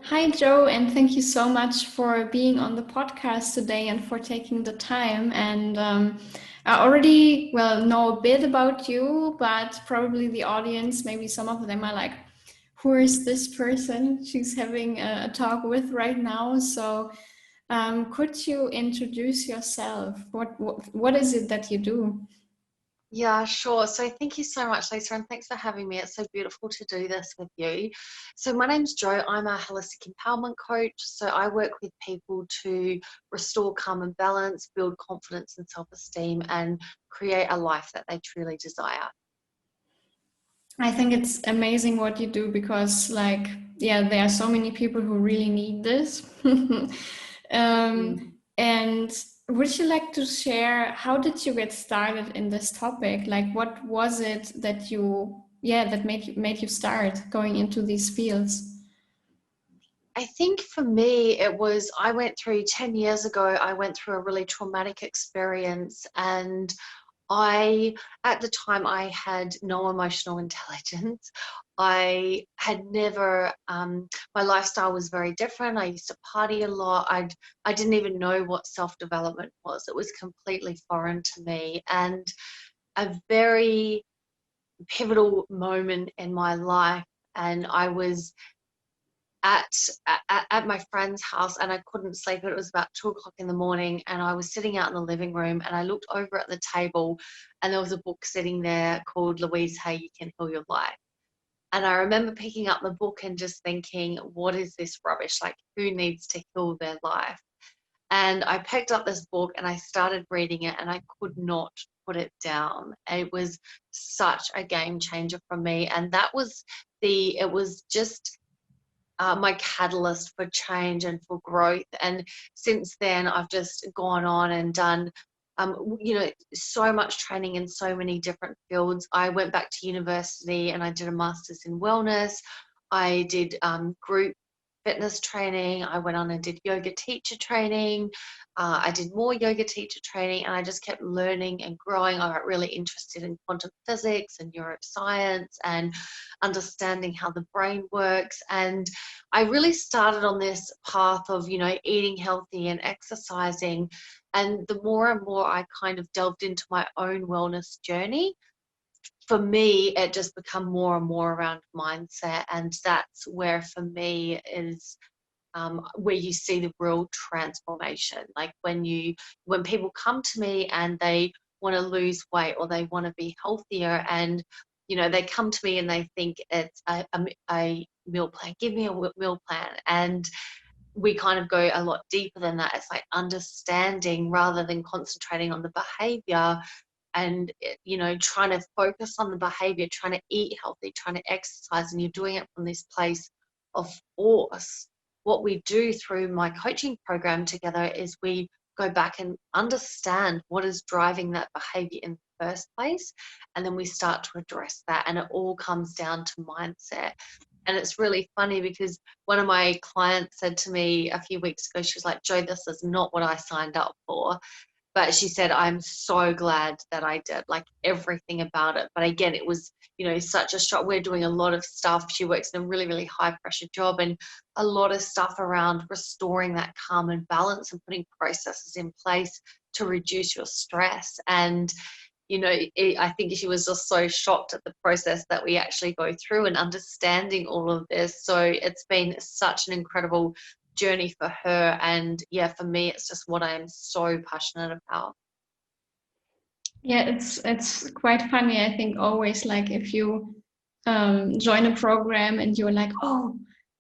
Hi, Joe, and thank you so much for being on the podcast today and for taking the time. And I already, know a bit about you, but probably the audience, maybe some of them are like, who is this person she's having a talk with right now? So, could you introduce yourself? What is it that you do? Yeah, sure. So thank you so much, Lisa, and thanks for having me. It's so beautiful to do this with you. So my name's Jo. I'm a holistic empowerment coach. So I work with people to restore calm and balance, build confidence and self-esteem, and create a life that they truly desire. I think it's amazing what you do because, like, yeah, there are so many people who really need this. And would you like to share how did you get started in this topic? Like, what was it that that made you start going into these fields? I think for me, I went through 10 years ago, I went through a really traumatic experience, and at the time, I had no emotional intelligence. I had never, my lifestyle was very different. I used to party a lot. I didn't even know what self-development was. It was completely foreign to me. And a very pivotal moment in my life, and I was at, at my friend's house and I couldn't sleep. It was about 2 o'clock in the morning, and I was sitting out in the living room and I looked over at the table and there was a book sitting there called Louse Hay, You Can Heal Your Life. And I remember picking up the book and just thinking, what is this rubbish? Like, who needs to heal their life? And I picked up this book and I started reading it and I could not put it down. It was such a game changer for me. And it was just my catalyst for change and for growth. And since then, I've just gone on and done, so much training in so many different fields. I went back to university and I did a master's in wellness. I did group fitness training. I went on and did yoga teacher training. I did more yoga teacher training, and I just kept learning and growing. I got really interested in quantum physics and neuroscience and understanding how the brain works. And I really started on this path of, eating healthy and exercising. And the more and more I kind of delved into my own wellness journey, for me, it just become more and more around mindset. And that's where, for me, is where you see the real transformation. Like when people come to me and they want to lose weight or they want to be healthier, and they come to me and they think it's a meal plan. Give me a meal plan, and we kind of go a lot deeper than that. It's like understanding rather than concentrating on the behavior, and trying to focus on the behavior, trying to eat healthy, trying to exercise, and you're doing it from this place of force. What we do through my coaching program together is we go back and understand what is driving that behavior in the first place, and then we start to address that, and it all comes down to mindset. And it's really funny because one of my clients said to me a few weeks ago, she was like, Jo, this is not what I signed up for. But she said, I'm so glad that I did, like, everything about it. But again, it was, such a shock. We're doing a lot of stuff. She works in a really, really high pressure job, and a lot of stuff around restoring that calm and balance and putting processes in place to reduce your stress. And, I think she was just so shocked at the process that we actually go through and understanding all of this. So it's been such an incredible journey for her, and yeah, for me, it's just what I am so passionate about. Yeah, it's quite funny. I think always like if you join a program and you're like, oh,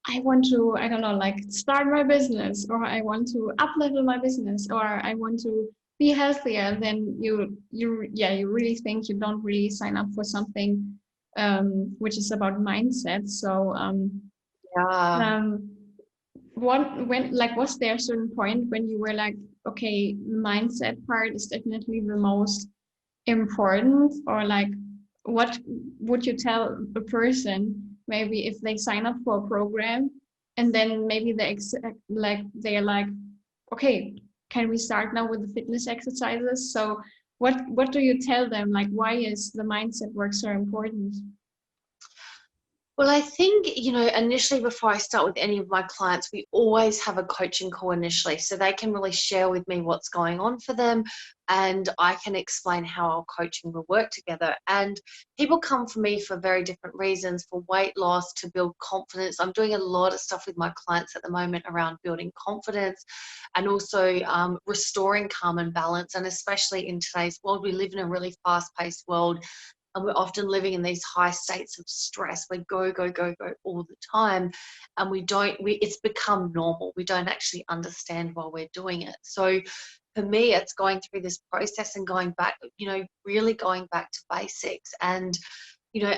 I want to, I don't know, like start my business, or I want to up level my business, or I want to be healthier, then you really think you don't really sign up for something which is about mindset. So Yeah. um, was there a certain point when you were like, okay, mindset part is definitely the most important, or like what would you tell a person maybe if they sign up for a program and then maybe they're like, okay, can we start now with the fitness exercises? So what do you tell them, like why is the mindset work so important? Well, I think, initially before I start with any of my clients, we always have a coaching call initially so they can really share with me what's going on for them, and I can explain how our coaching will work together. And people come for me for very different reasons, for weight loss, to build confidence. I'm doing a lot of stuff with my clients at the moment around building confidence and also restoring calm and balance. And especially in today's world, we live in a really fast-paced world, and we're often living in these high states of stress. We go, go, go, go all the time, and it's become normal. We don't actually understand why we're doing it. So for me, it's going through this process and going back, really going back to basics, and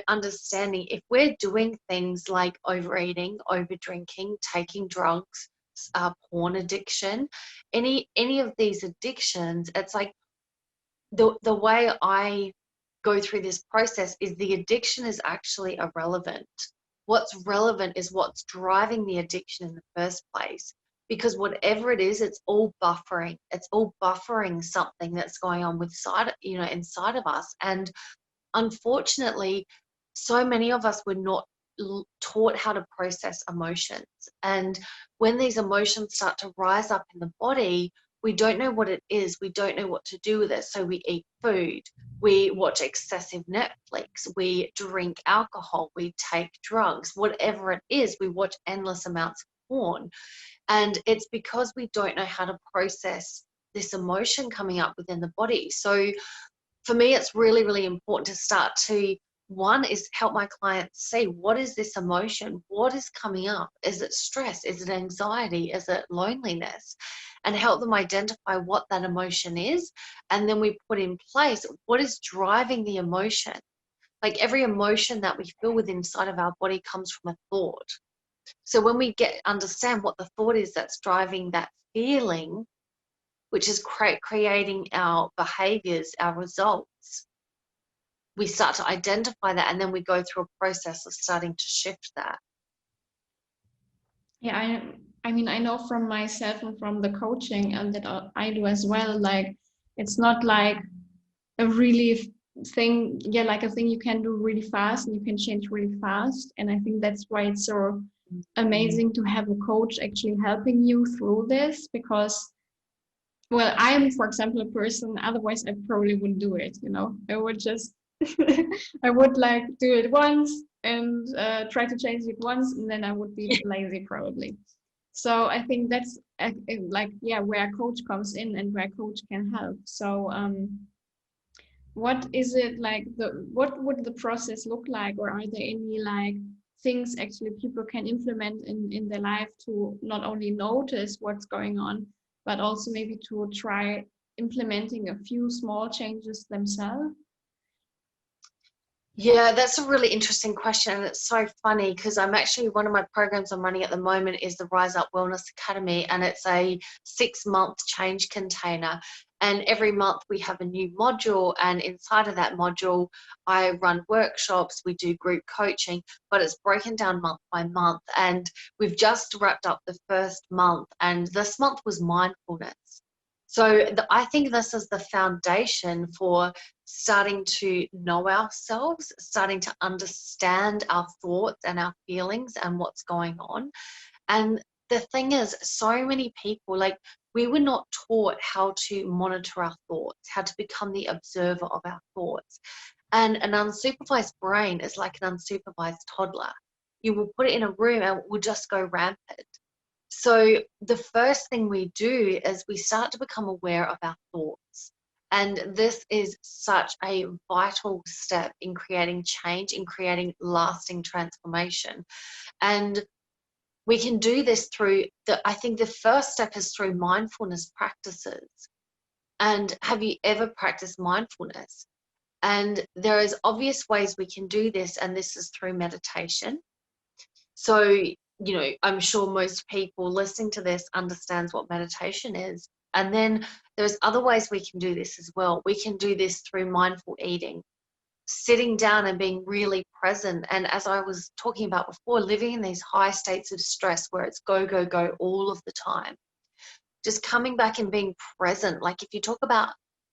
understanding if we're doing things like overeating, over drinking, taking drugs, porn addiction, any of these addictions, it's like the way I go through this process is the addiction is actually irrelevant. What's relevant is what's driving the addiction in the first place. Because whatever it is, it's all buffering. It's all buffering something that's going on inside of us. And unfortunately, so many of us were not taught how to process emotions. And when these emotions start to rise up in the body, we don't know what it is. We don't know what to do with it. So we eat food, we watch excessive Netflix, we drink alcohol, we take drugs, whatever it is, we watch endless amounts of porn. And it's because we don't know how to process this emotion coming up within the body. So for me, it's really, really important to start to, one is help my clients see, what is this emotion? What is coming up? Is it stress? Is it anxiety? Is it loneliness? And help them identify what that emotion is. And then we put in place what is driving the emotion. Like every emotion that we feel within inside of our body comes from a thought. So when we understand what the thought is that's driving that feeling, which is creating our behaviors, our results, we start to identify that, and then we go through a process of starting to shift that. Yeah, I mean, I know from myself and from the coaching and that I do as well, like it's not like a really thing, like a thing you can do really fast and you can change really fast. And I think that's why it's so amazing to have a coach actually helping you through this, because well, I'm, for example, a person, otherwise I probably wouldn't do it, I would just I would like do it once and try to change it once, and then I would be lazy probably. So I think that's like, yeah, where a coach comes in and where a coach can help. So what is it like, what would the process look like, or are there any like things actually people can implement in their life to not only notice what's going on, but also maybe to try implementing a few small changes themselves? Yeah, that's a really interesting question. And it's so funny because one of my programs I'm running at the moment is the Rise Up Wellness Academy, and it's a 6-month change container. And every month we have a new module, and inside of that module, I run workshops, we do group coaching, but it's broken down month by month. And we've just wrapped up the first month, and this month was mindfulness. So I think this is the foundation for starting to know ourselves, starting to understand our thoughts and our feelings and what's going on. And the thing is, so many people, like, we were not taught how to monitor our thoughts, how to become the observer of our thoughts. And an unsupervised brain is like an unsupervised toddler. You will put it in a room and it will just go rampant. So the first thing we do is we start to become aware of our thoughts. And this is such a vital step in creating change, in creating lasting transformation. And we can do this I think the first step is through mindfulness practices. And have you ever practiced mindfulness? And there is obvious ways we can do this, and this is through meditation. So, I'm sure most people listening to this understands what meditation is. And then there's other ways we can do this as well. We can do this through mindful eating, sitting down and being really present. And as I was talking about before, living in these high states of stress where it's go, go, go all of the time. Just coming back and being present. Like if you talk about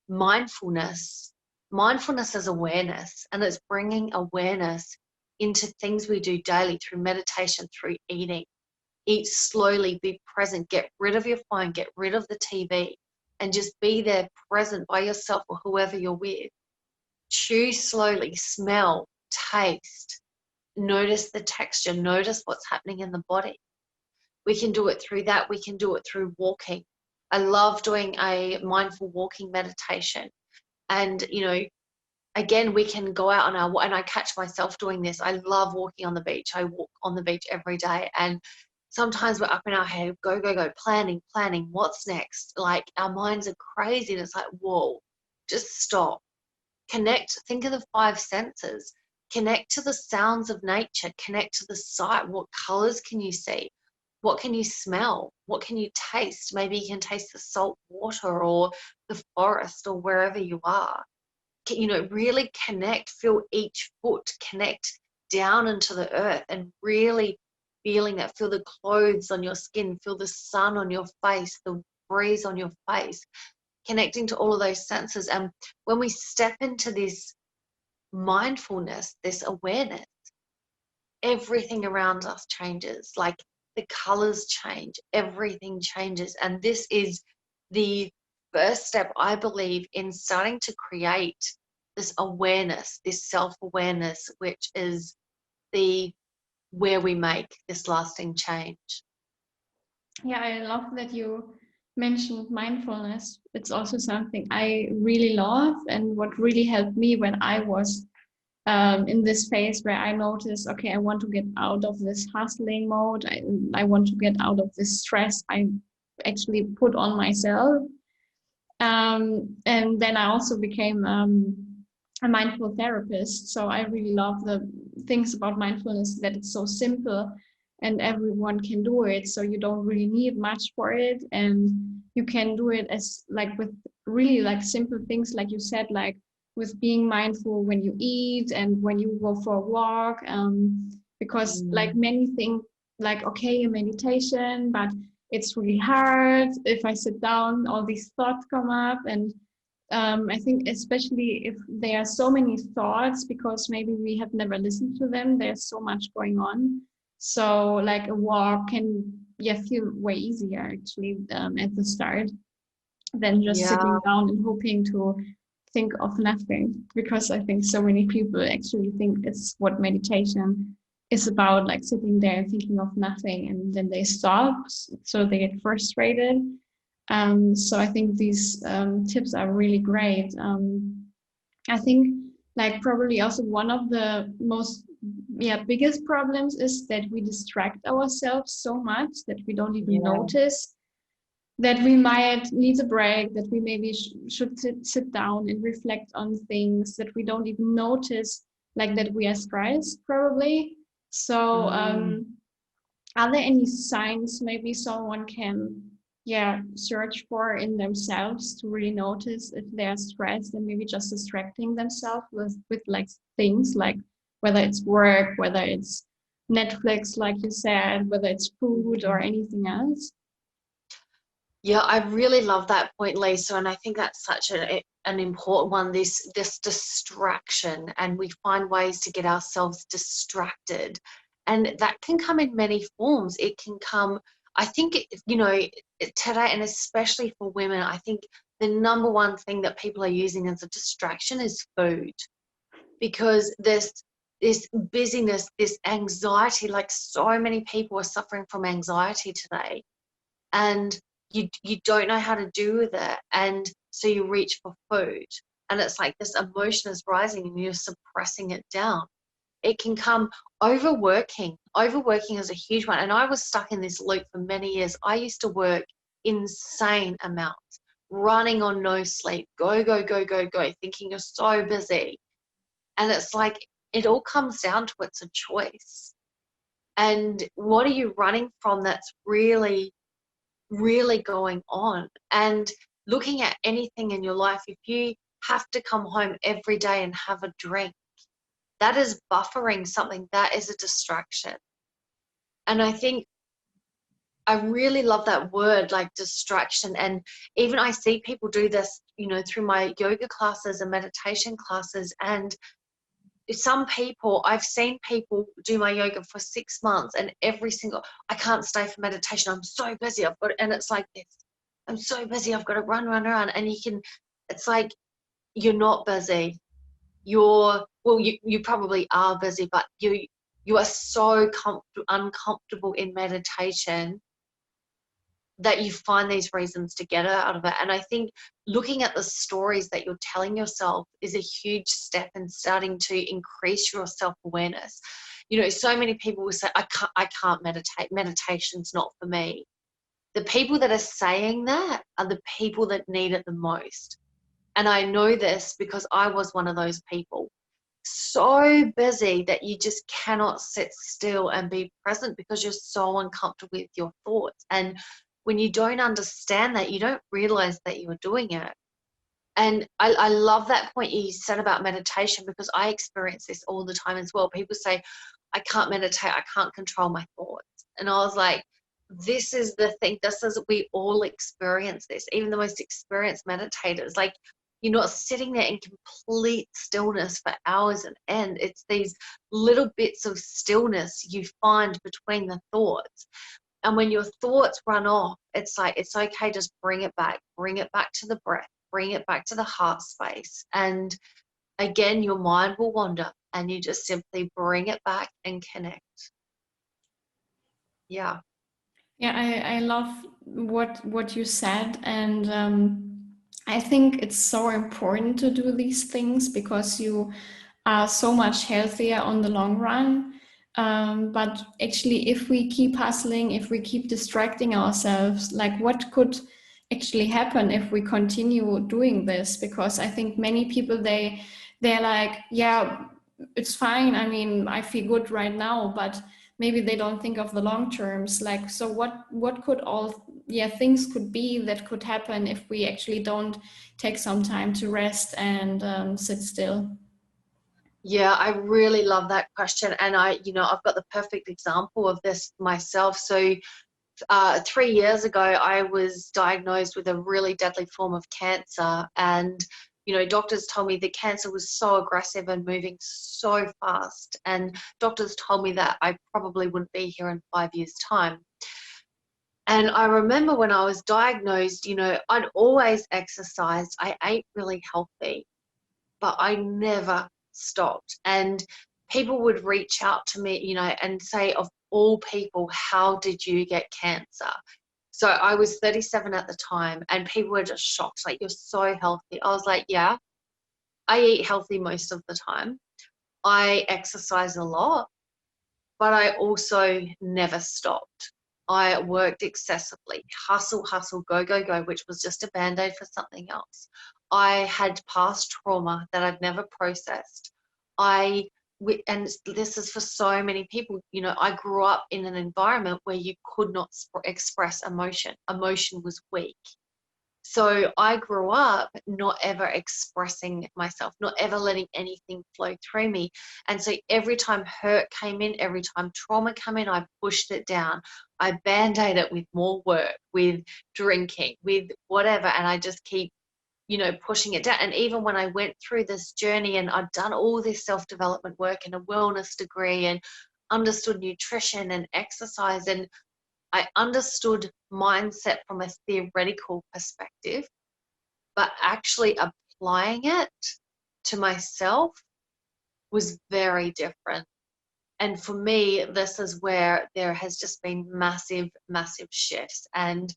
mindfulness, mindfulness is awareness, and it's bringing awareness into things we do daily through meditation, through eating. Eat slowly, be present, get rid of your phone, get rid of the TV, and just be there present by yourself or whoever you're with. Chew slowly, smell, taste, notice the texture, notice what's happening in the body. We can do it through that. We can do it through walking. I love doing a mindful walking meditation. And, you know, again, we can go out on our, and I catch myself doing this. I love walking on the beach. I walk on the beach every day. And sometimes we're up in our head, go, go, go, planning, what's next? Like our minds are crazy. And it's like, whoa, just stop. Connect, think of the five senses. Connect to the sounds of nature. Connect to the sight. What colors can you see? What can you smell? What can you taste? Maybe you can taste the salt water or the forest or wherever you are. You know, really connect, feel each foot, connect down into the earth and really feeling that, feel the clothes on your skin, feel the sun on your face, the breeze on your face, connecting to all of those senses. And when we step into this mindfulness, this awareness, everything around us changes. Like the colors change, everything changes. And this is the first step, I believe, in starting to create this awareness, this self-awareness, which is where we make this lasting change. Yeah, I love that you mentioned mindfulness. It's also something I really love, and what really helped me when I was in this phase where I noticed, okay, I want to get out of this hustling mode. I want to get out of this stress I actually put on myself. And then I also became a mindful therapist. So I really love the things about mindfulness, that it's so simple and everyone can do it. So you don't really need much for it. And you can do it as like with really like simple things, like you said, like with being mindful when you eat and when you go for a walk. Because like many think like, okay, a meditation, but it's really hard. If I sit down, all these thoughts come up. And I think especially if there are so many thoughts, because maybe we have never listened to them, there's so much going on. So like a walk can feel way easier actually at the start than just sitting down and hoping to think of nothing. Because I think so many people actually think it's what meditation is about, like sitting there and thinking of nothing, and then they stop, so they get frustrated. So I think these tips are really great. I think like probably also one of the most biggest problems is that we distract ourselves so much that we don't even notice that we might need a break, that we maybe should sit down and reflect on things, that we don't even notice like that we are stressed probably. So are there any signs maybe someone can search for in themselves to really notice if they're stressed and maybe just distracting themselves with like things, like whether it's work, whether it's Netflix, like you said, whether it's food or anything else? Yeah, I really love that point, Lisa, and I think that's such an important one, this distraction, and we find ways to get ourselves distracted. And that can come in many forms. It can come, I think, you know, today, and especially for women, I think the number one thing that people are using as a distraction is food. Because there's this busyness, this anxiety, like so many people are suffering from anxiety today. And you don't know how to do with it, and so you reach for food, and it's like this emotion is rising and you're suppressing it down. It can come overworking is a huge one, and I was stuck in this loop for many years. I used to work insane amounts, running on no sleep, go go go go go, thinking you're so busy. And it's like it all comes down to it's a choice. And what are you running from that's really going on? And looking at anything in your life, if you have to come home every day and have a drink, that is buffering something, that is a distraction. And I think I really love that word, like distraction. And even I see people do this, you know, through my yoga classes and meditation classes, and some people, I've seen people do my yoga for 6 months and I can't stay for meditation. I'm so busy. And it's like this. I'm so busy. I've got to run. And it's like, you're not busy. You probably are busy, but you are so uncomfortable in meditation that you find these reasons to get out of it. And I think looking at the stories that you're telling yourself is a huge step in starting to increase your self-awareness. So many people will say, I can't meditate. Meditation's not for me. The people that are saying that are the people that need it the most. And I know this because I was one of those people. So busy that you just cannot sit still and be present because you're so uncomfortable with your thoughts. And when you don't understand that, you don't realize that you're doing it. And I love that point you said about meditation, because I experience this all the time as well. People say, I can't meditate, I can't control my thoughts. And I was like, this is the thing. We all experience this. Even the most experienced meditators, like, you're not sitting there in complete stillness for hours on end. It's these little bits of stillness you find between the thoughts. And when your thoughts run off, it's like, it's okay, just bring it back to the breath, bring it back to the heart space. And again, your mind will wander and you just simply bring it back and connect. Yeah. Yeah, I love what you said, and I think it's so important to do these things because you are so much healthier on the long run. But actually, if we keep hustling, if we keep distracting ourselves, like what could actually happen if we continue doing this? Because I think many people they're like, yeah, it's fine. I mean, I feel good right now, but maybe they don't think of the long terms. Like, so what could things could be that could happen if we actually don't take some time to rest and sit still? Yeah, I really love that question. And I've got the perfect example of this myself. So 3 years ago, I was diagnosed with a really deadly form of cancer. And, doctors told me the cancer was so aggressive and moving so fast. And doctors told me that I probably wouldn't be here in 5 years' time. And I remember when I was diagnosed, I'd always exercised. I ate really healthy, but I never stopped. And people would reach out to me, and say, of all people, how did you get cancer? So I was 37 at the time, and people were just shocked, like, you're so healthy. I was like, yeah, I eat healthy most of the time. I exercise a lot, but I also never stopped. I worked excessively, hustle, go, which was just a band-aid for something else. I had past trauma that I'd never processed. And this is for so many people, I grew up in an environment where you could not express emotion. Emotion was weak. So I grew up not ever expressing myself, not ever letting anything flow through me. And so every time hurt came in, every time trauma came in, I pushed it down. I band-aid it with more work, with drinking, with whatever. And I just keep, pushing it down. And even when I went through this journey and I'd done all this self-development work and a wellness degree and understood nutrition and exercise, and I understood mindset from a theoretical perspective, but actually applying it to myself was very different. And for me, this is where there has just been massive, massive shifts. And,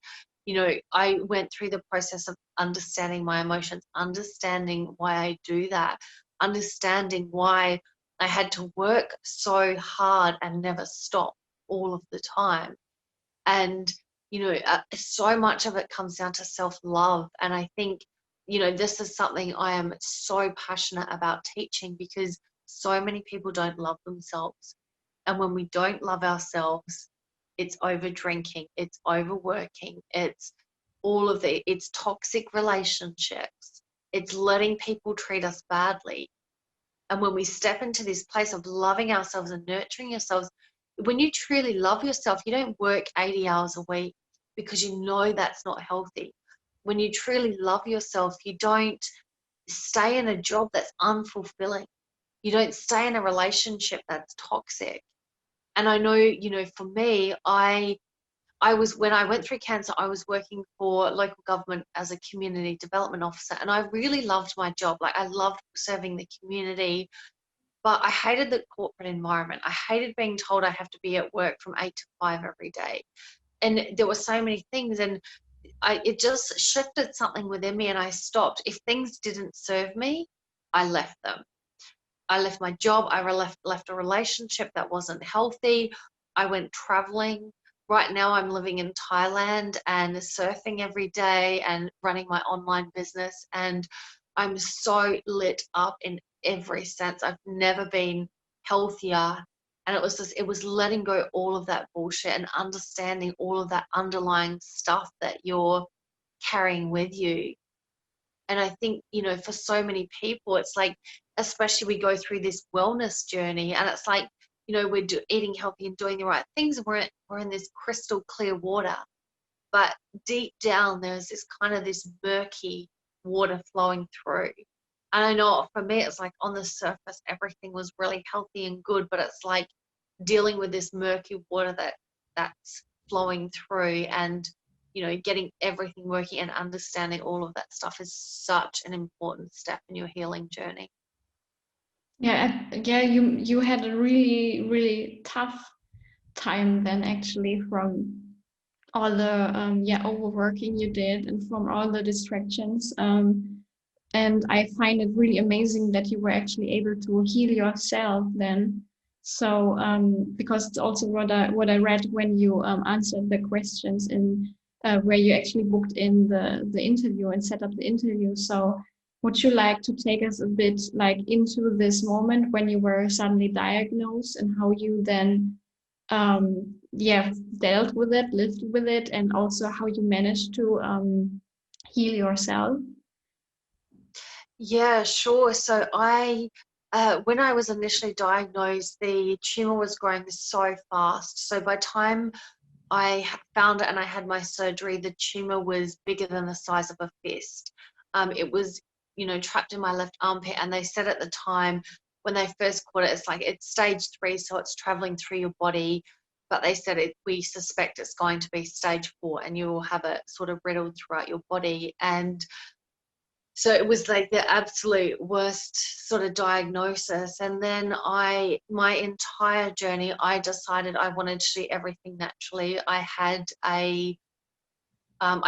I went through the process of understanding my emotions, understanding why I do that, understanding why I had to work so hard and never stop all of the time. And so much of it comes down to self-love. And I think this is something I am so passionate about teaching, because so many people don't love themselves. And when we don't love ourselves, it's over drinking, it's overworking, it's it's toxic relationships, it's letting people treat us badly. And when we step into this place of loving ourselves and nurturing ourselves, when you truly love yourself, you don't work 80 hours a week because you know that's not healthy. When you truly love yourself, you don't stay in a job that's unfulfilling. You don't stay in a relationship that's toxic. And I know, you know, for me, I was, when I went through cancer, I was working for local government as a community development officer, and I really loved my job. Like, I loved serving the community, but I hated the corporate environment. I hated being told I have to be at work from 8 to 5 every day. And there were so many things, and it just shifted something within me, and I stopped. If things didn't serve me, I left them. I left my job. I left a relationship that wasn't healthy. I went traveling. Right now, I'm living in Thailand and surfing every day and running my online business. And I'm so lit up in every sense. I've never been healthier. And it was letting go all of that bullshit and understanding all of that underlying stuff that you're carrying with you. And I think, you know, for so many people, it's like, especially we go through this wellness journey, and it's like, you know, we're eating healthy and doing the right things, and we're in this crystal clear water. But deep down, there's this kind of this murky water flowing through. And I know for me, it's like on the surface, everything was really healthy and good, but it's like dealing with this murky water that's flowing through, and you know, getting everything working and understanding all of that stuff is such an important step in your healing journey. Yeah, you had a really tough time then, actually, from all the overworking you did and from all the distractions. And I find it really amazing that you were actually able to heal yourself then. So because it's also what I read when you answered the questions in where you actually booked in the interview and set up the interview. So would you like to take us a bit like into this moment when you were suddenly diagnosed and how you then dealt with it, lived with it, and also how you managed to heal yourself? Yeah, sure. So when I was initially diagnosed, the tumor was growing so fast. So by the time I found it and I had my surgery, the tumor was bigger than the size of a fist. It was, you know, trapped in my left armpit, and they said at the time when they first caught it, it's like it's stage 3, so it's traveling through your body. But they said we suspect it's going to be stage 4, and you will have it sort of riddled throughout your body. And so it was like the absolute worst sort of diagnosis. And then my entire journey, I decided I wanted to do everything naturally. I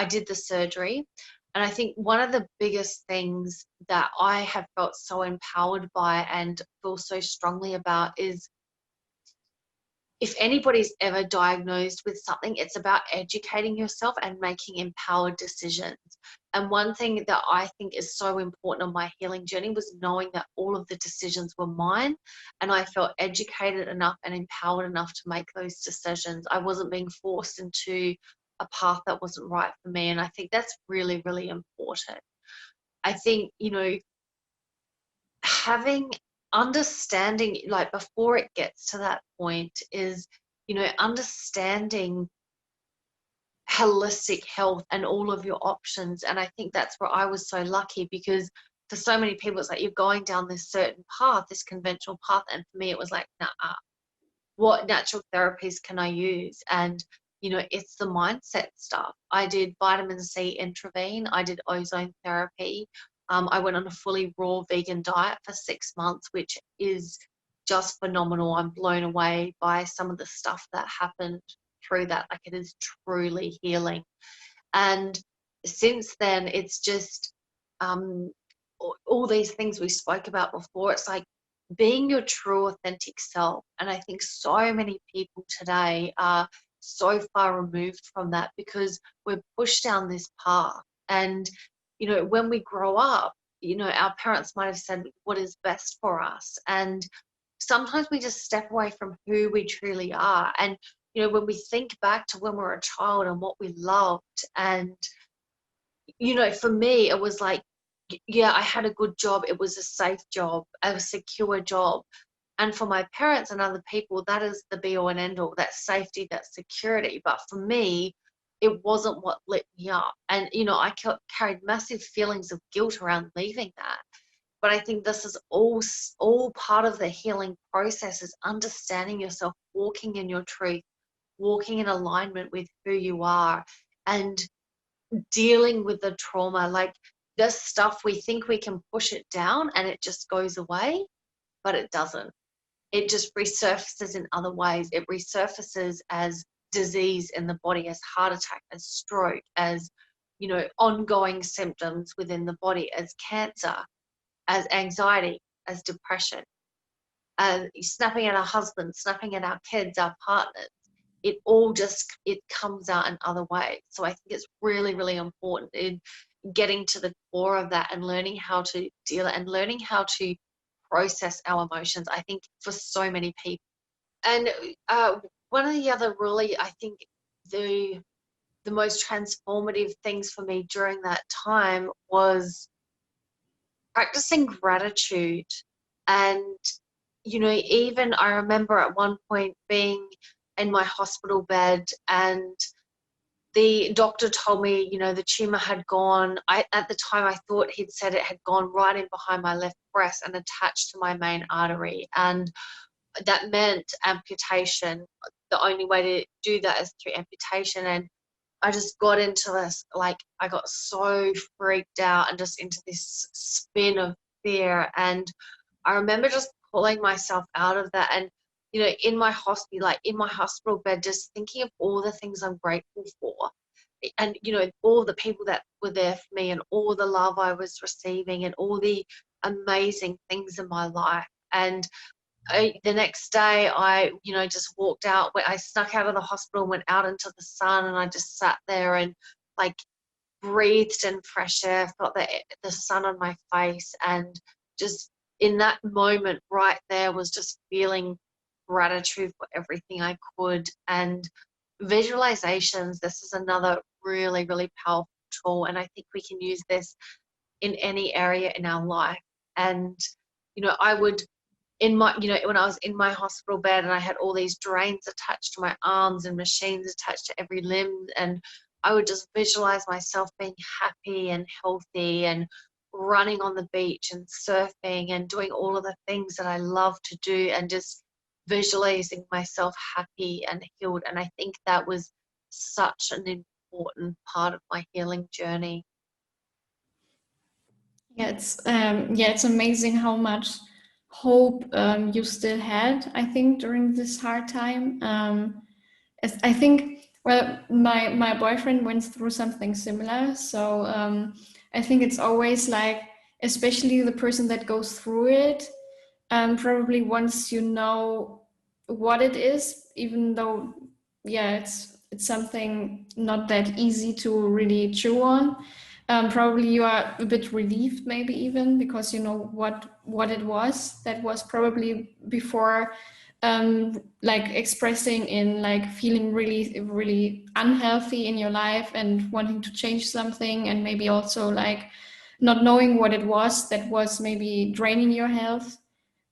did the surgery. And I think one of the biggest things that I have felt so empowered by and feel so strongly about is, if anybody's ever diagnosed with something, it's about educating yourself and making empowered decisions. And one thing that I think is so important on my healing journey was knowing that all of the decisions were mine, and I felt educated enough and empowered enough to make those decisions. I wasn't being forced into a path that wasn't right for me. And I think that's really, really important. I think, you know, having understanding, like before it gets to that point, is, you know, understanding holistic health and all of your options. And I think that's where I was so lucky, because for so many people it's like you're going down this certain path, this conventional path, and for me it was like, nah, what natural therapies can I use? And you know, it's the mindset stuff. I did vitamin C intravene, I did ozone therapy. I went on a fully raw vegan diet for 6 months, which is just phenomenal. I'm blown away by some of the stuff that happened through that. Like, it is truly healing. And since then, it's just all these things we spoke about before. It's like being your true, authentic self. And I think so many people today are so far removed from that because we're pushed down this path. And, you know, when we grow up, you know, our parents might have said what is best for us. And sometimes we just step away from who we truly are. And, you know, when we think back to when we were a child and what we loved, and, you know, for me, it was like, yeah, I had a good job. It was a safe job, a secure job. And for my parents and other people, that is the be all and end all, that safety, that security. But for me, it wasn't what lit me up. And, you know, I carried massive feelings of guilt around leaving that. But I think this is all part of the healing process, is understanding yourself, walking in your truth, walking in alignment with who you are, and dealing with the trauma. Like, this stuff, we think we can push it down and it just goes away, but it doesn't. It just resurfaces in other ways. It resurfaces as disease in the body, as heart attack, as stroke, as, you know, ongoing symptoms within the body, as cancer, as anxiety, as depression, snapping at our husbands, snapping at our kids, our partners. It all just, it comes out in other ways. So I think it's really, really important in getting to the core of that and learning how to deal and learning how to process our emotions, I think, for so many people. And one of the other really, I think, the most transformative things for me during that time was practicing gratitude. And, you know, even I remember at one point being in my hospital bed, and the doctor told me, you know, the tumor had gone. At the time, I thought he'd said it had gone right in behind my left breast and attached to my main artery. And that meant amputation. The only way to do that is through amputation. And I just got into this, like, I got so freaked out and just into this spin of fear. And I remember just pulling myself out of that. And, you know, in my hospital, like in my hospital bed, just thinking of all the things I'm grateful for. And, you know, all the people that were there for me, and all the love I was receiving, and all the amazing things in my life. And the next day, I, you know, just walked out. I snuck out of the hospital and went out into the sun, and I just sat there and, like, breathed in fresh air, felt the sun on my face, and just in that moment right there was just feeling gratitude for everything I could. And visualizations, this is another really, really powerful tool, and I think we can use this in any area in our life. And, you know, I would, in my, you know, when I was in my hospital bed and I had all these drains attached to my arms and machines attached to every limb, and I would just visualize myself being happy and healthy and running on the beach and surfing and doing all of the things that I love to do, and just visualizing myself happy and healed. And I think that was such an important part of my healing journey. Yeah, it's amazing how much hope you still had, I think, during this hard time. I think, well, my boyfriend went through something similar, so I think it's always like, especially the person that goes through it, probably once you know what it is, even though, yeah, it's something not that easy to really chew on. Probably you are a bit relieved, maybe even because you know what it was. That was probably before, like expressing in like feeling really, really unhealthy in your life and wanting to change something, and maybe also like not knowing what it was that was maybe draining your health.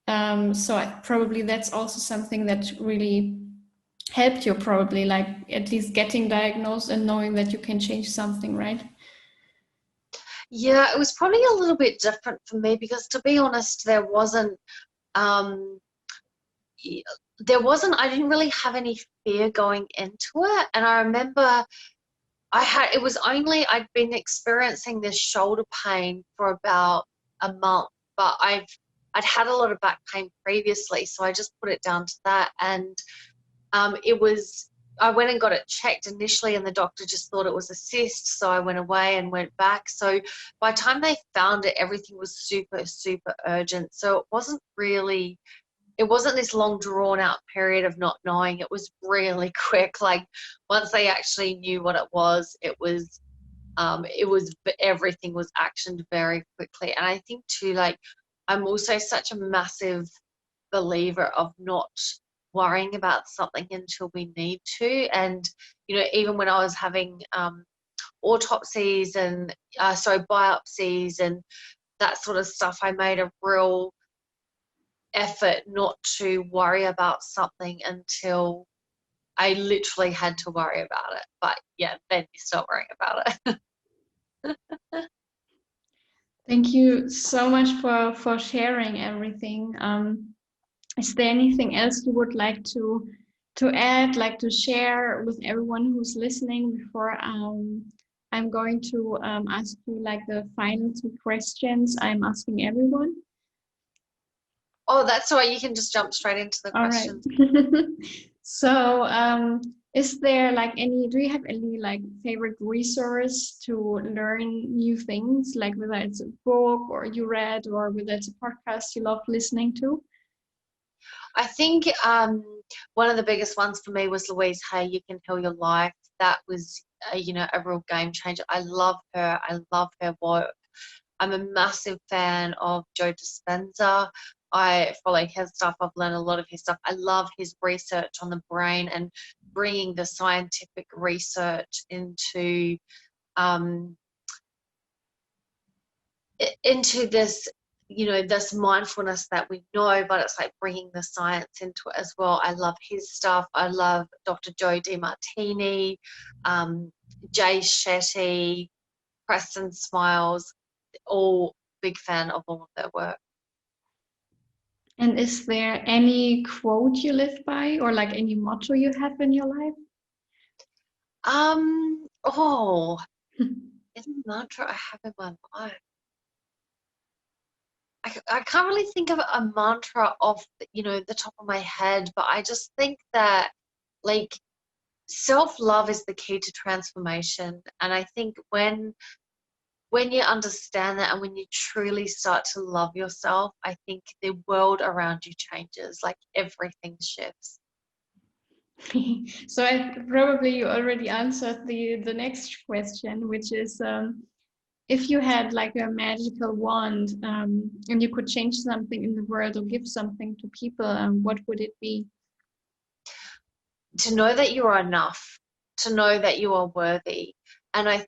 So probably that's also something that really helped you, probably, like at least getting diagnosed and knowing that you can change something, right? Yeah, it was probably a little bit different for me because, to be honest, um, I didn't really have any fear going into it. And I remember it was only, I'd been experiencing this shoulder pain for about a month, but I'd had a lot of back pain previously, so I just put it down to that. And I went and got it checked initially, and the doctor just thought it was a cyst, so I went away and went back. So by the time they found it, everything was super, super urgent. So it wasn't this long drawn out period of not knowing. It was really quick. Like, once they actually knew what it was, everything was actioned very quickly. And I think too, like, I'm also such a massive believer of not worrying about something until we need to. And, you know, even when I was having autopsies and biopsies and that sort of stuff, I made a real effort not to worry about something until I literally had to worry about it. But yeah, then you stop worrying about it. Thank you so much for sharing everything. Is there anything else you would like to add, like to share with everyone who's listening before I'm going to ask you like the final two questions I'm asking everyone? Oh, that's all right. You can just jump straight into the All right. questions. So, is there like do you have any like favorite resource to learn new things, like whether it's a book or you read, or whether it's a podcast you love listening to? I think one of the biggest ones for me was Louse Hay, You Can Heal Your Life. That was, a real game changer. I love her. I love her work. I'm a massive fan of Joe Dispenza. I follow his stuff. I've learned a lot of his stuff. I love his research on the brain and bringing the scientific research um, into this, this mindfulness that we know, but it's like bringing the science into it as well. I love his stuff. I love Dr. Joe Demartini, Jay Shetty, Preston Smiles, all big fan of all of their work. And is there any quote you live by, or like any motto you have in your life? It's a mantra I have in my life. I can't really think of a mantra off, the top of my head, but I just think that like self-love is the key to transformation. And I think when you understand that and when you truly start to love yourself, I think the world around you changes, like everything shifts. So probably you already answered the next question, which is if you had like a magical wand and you could change something in the world or give something to people, what would it be? To know that you are enough, to know that you are worthy. And I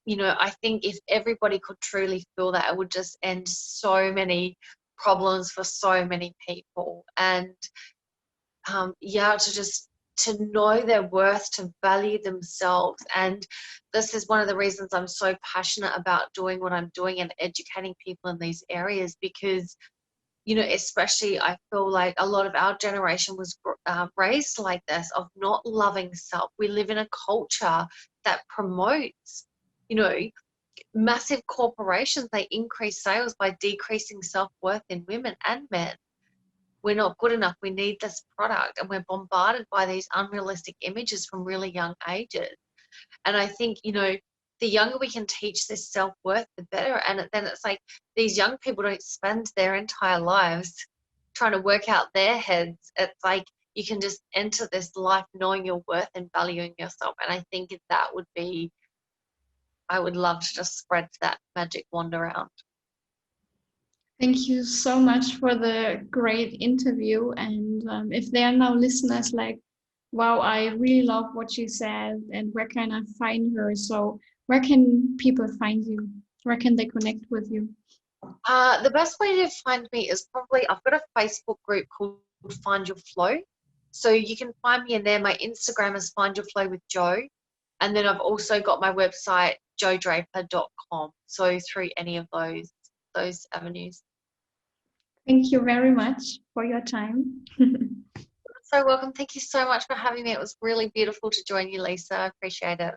think if everybody could truly feel that, it would just end so many problems for so many people. And to know their worth, to value themselves. And this is one of the reasons I'm so passionate about doing what I'm doing and educating people in these areas, because especially I feel like a lot of our generation was raised like this, of not loving self. We live in a culture that promotes, massive corporations, they increase sales by decreasing self-worth in women and men. We're not good enough. We need this product. And we're bombarded by these unrealistic images from really young ages. And I think, the younger we can teach this self-worth, the better. And then it's like these young people don't spend their entire lives trying to work out their heads. It's like you can just enter this life knowing your worth and valuing yourself. And I think that would be, I would love to just spread that magic wand around. Thank you so much for the great interview. And if there are now listeners like, wow, I really love what you said, and where can I find her? So where can people find you? Where can they connect with you? The best way to find me is probably, I've got a Facebook group called Find Your Flow. So you can find me in there. My Instagram is Find Your Flow with Jo. And then I've also got my website, jodraper.com. So through any of those avenues. Thank you very much for your time. So welcome. Thank you so much for having me. It was really beautiful to join you, Lisa. I appreciate it.